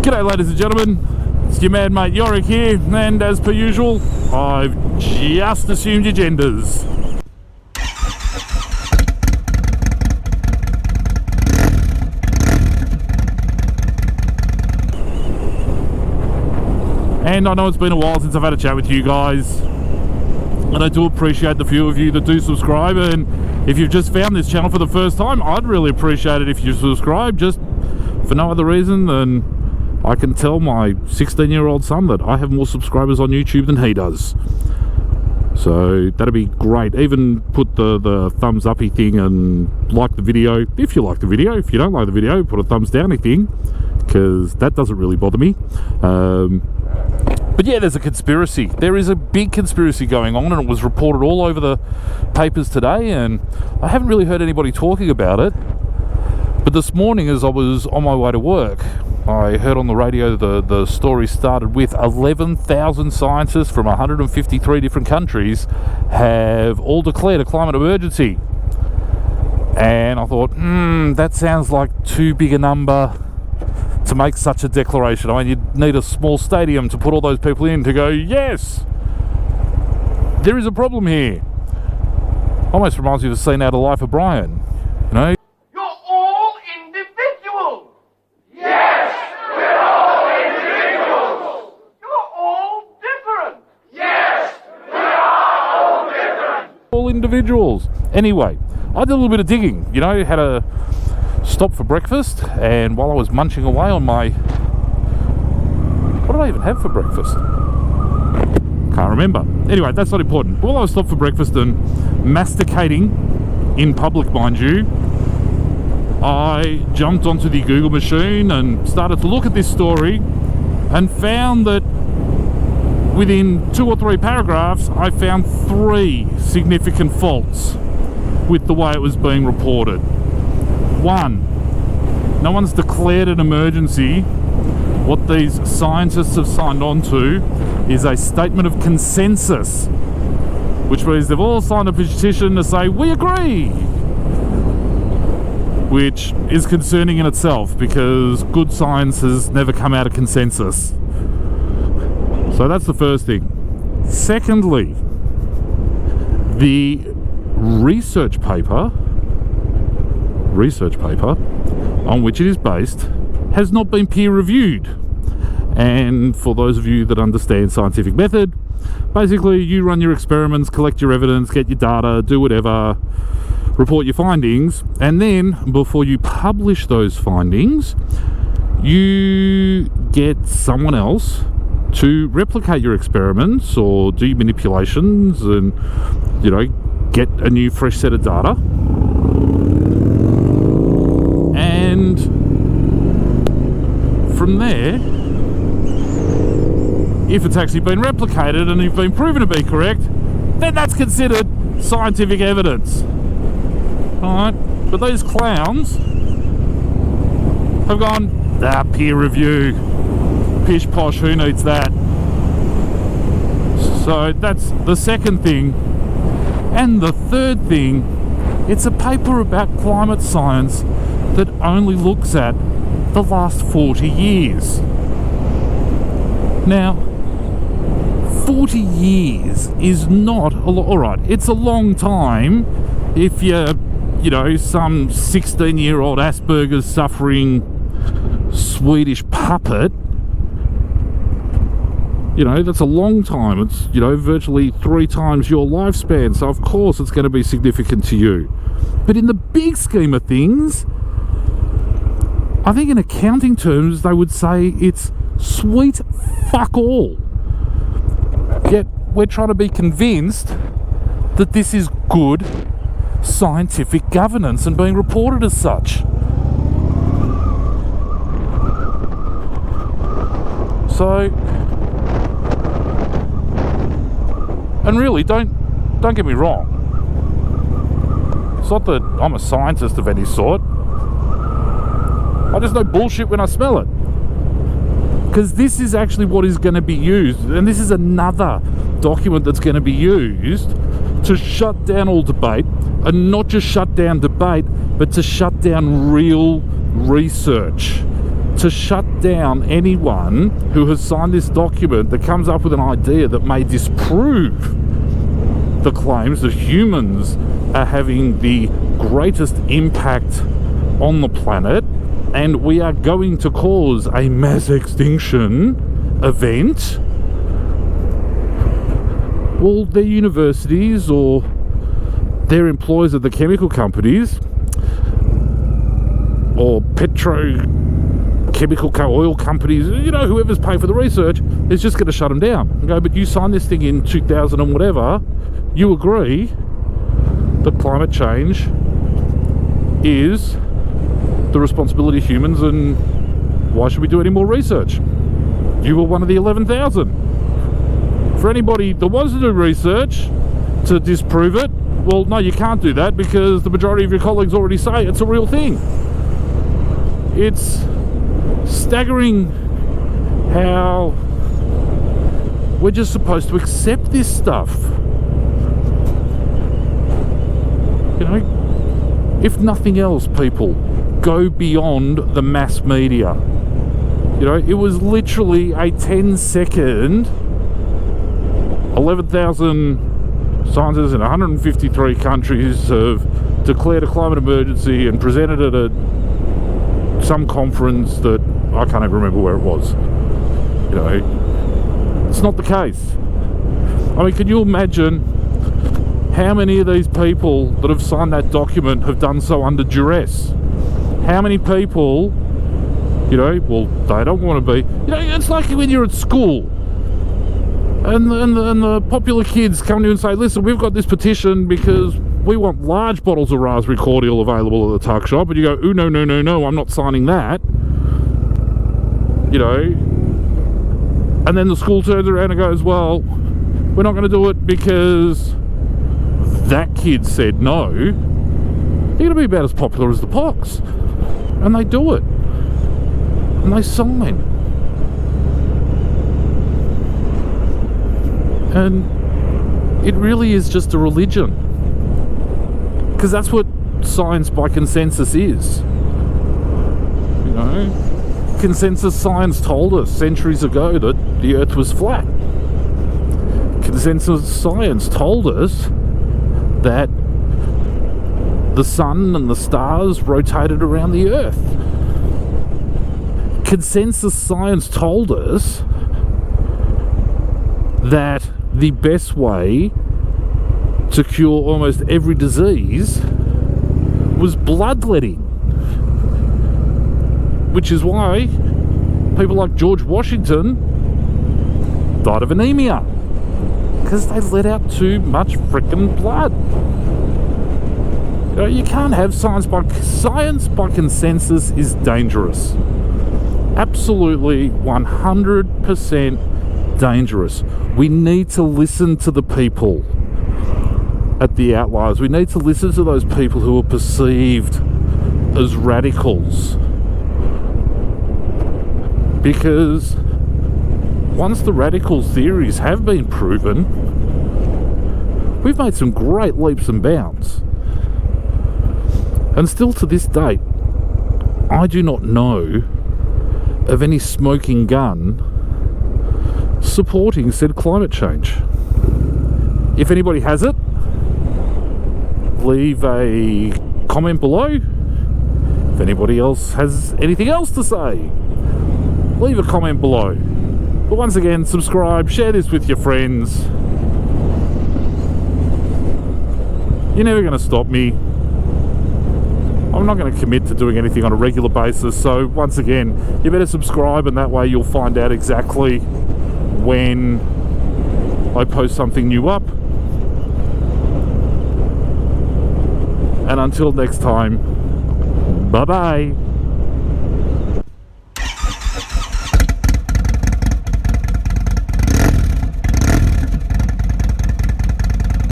G'day ladies and gentlemen, it's your mad mate Yorick here, and as per usual, I've just assumed your genders. And I know it's been a while since I've had a chat with you guys, and I do appreciate the few of you that do subscribe, and if you've just found this channel for the first time, I'd really appreciate it if you subscribe, just for no other reason than I can tell my 16-year-old son that I have more subscribers on YouTube than he does. So that'd be great. Even put the thumbs uppy thing and like the video if you like the video. If you don't like the video, put a thumbs downy thing, because that doesn't really bother me. But yeah, there's a conspiracy. There is a big conspiracy going on, and it was reported all over the papers today, and I haven't really heard anybody talking about it. But this morning, as I was on my way to work, I heard on the radio the story started with 11,000 scientists from 153 different countries have all declared a climate emergency. And I thought, that sounds like too big a number to make such a declaration. I mean, you'd need a small stadium to put all those people in to go, yes, there is a problem here. Almost reminds me of a scene out of Life of Brian, you know? Individuals. Anyway, I did a little bit of digging, you know, had a stop for breakfast, and while I was munching away on my... What did I even have for breakfast? Can't remember. Anyway, that's not important. While I was stopped for breakfast and masticating in public, mind you, I jumped onto the Google machine and started to look at this story and found that within 2 or 3 paragraphs, I found 3 significant faults with the way it was being reported. 1, no one's declared an emergency. What these scientists have signed on to is a statement of consensus, which means they've all signed a petition to say, we agree, which is concerning in itself, because good science has never come out of consensus. So that's the first thing. Secondly, the research paper on which it is based has not been peer reviewed. And for those of you that understand scientific method, basically you run your experiments, collect your evidence, get your data, do whatever, report your findings, and then before you publish those findings, you get someone else to replicate your experiments or do manipulations and, you know, get a new fresh set of data. And from there, if it's actually been replicated and you've been proven to be correct, then that's considered scientific evidence. Alright, but these clowns have gone, peer review. Pish posh, who needs that? So that's the second thing. And the third thing, it's a paper about climate science that only looks at the last 40 years. Now, 40 years is not a lot. Alright, it's a long time if you're, you know, some 16-year-old Asperger's suffering Swedish puppet. You know, that's a long time. It's, you know, virtually 3 times your lifespan. So, of course, it's going to be significant to you. But in the big scheme of things, I think in accounting terms, they would say it's sweet fuck all. Yet, we're trying to be convinced that this is good scientific governance and being reported as such. So... And really, don't get me wrong. It's not that I'm a scientist of any sort. I just know bullshit when I smell it. Because this is actually what is going to be used. And this is another document that's going to be used to shut down all debate. And not just shut down debate, but to shut down real research. to shut down anyone who has signed this document that comes up with an idea that may disprove the claims that humans are having the greatest impact on the planet, and we are going to cause a mass extinction event. Well, their universities or their employees at the chemical companies or oil companies, you know, whoever's paying for the research is just going to shut them down and go, but you signed this thing in 2000 and whatever, you agree that climate change is the responsibility of humans, and why should we do any more research? You were one of the 11,000. For anybody that wants to do research to disprove it, well, no, you can't do that because the majority of your colleagues already say it's a real thing. It's staggering how we're just supposed to accept this stuff. You know, if nothing else, people, go beyond the mass media. You know, it was literally a 10-second, 11,000 scientists in 153 countries have declared a climate emergency and presented it at some conference that I can't even remember where it was. You know, it's not the case. I mean, can you imagine how many of these people that have signed that document have done so under duress? How many people, you know, well, they don't want to be, you know, it's like when you're at school and the popular kids come to you and say, listen, we've got this petition because we want large bottles of raspberry cordial available at the tuck shop, and you go, ooh, no, I'm not signing that. You know, and then the school turns around and goes, well, we're not going to do it because that kid said no. You're going to be about as popular as the pox. And they do it. And they sign. And it really is just a religion. Because that's what science by consensus is. You know? Consensus science told us centuries ago that the Earth was flat. Consensus science told us that the sun and the stars rotated around the Earth. Consensus science told us that the best way to cure almost every disease was bloodletting. Which is why people like George Washington died of anemia. Because they let out too much frickin' blood. You know, you can't have science by consensus is dangerous. Absolutely 100% dangerous. We need to listen to the people at the outliers. We need to listen to those people who are perceived as radicals. Because once the radical theories have been proven, we've made some great leaps and bounds. And still to this date, I do not know of any smoking gun supporting said climate change. If anybody has it, leave a comment below. If anybody else has anything else to say, leave a comment below. But once again, subscribe, share this with your friends. You're never going to stop me. I'm not going to commit to doing anything on a regular basis, so once again, you better subscribe, and that way you'll find out exactly when I post something new up. And until next time, bye bye.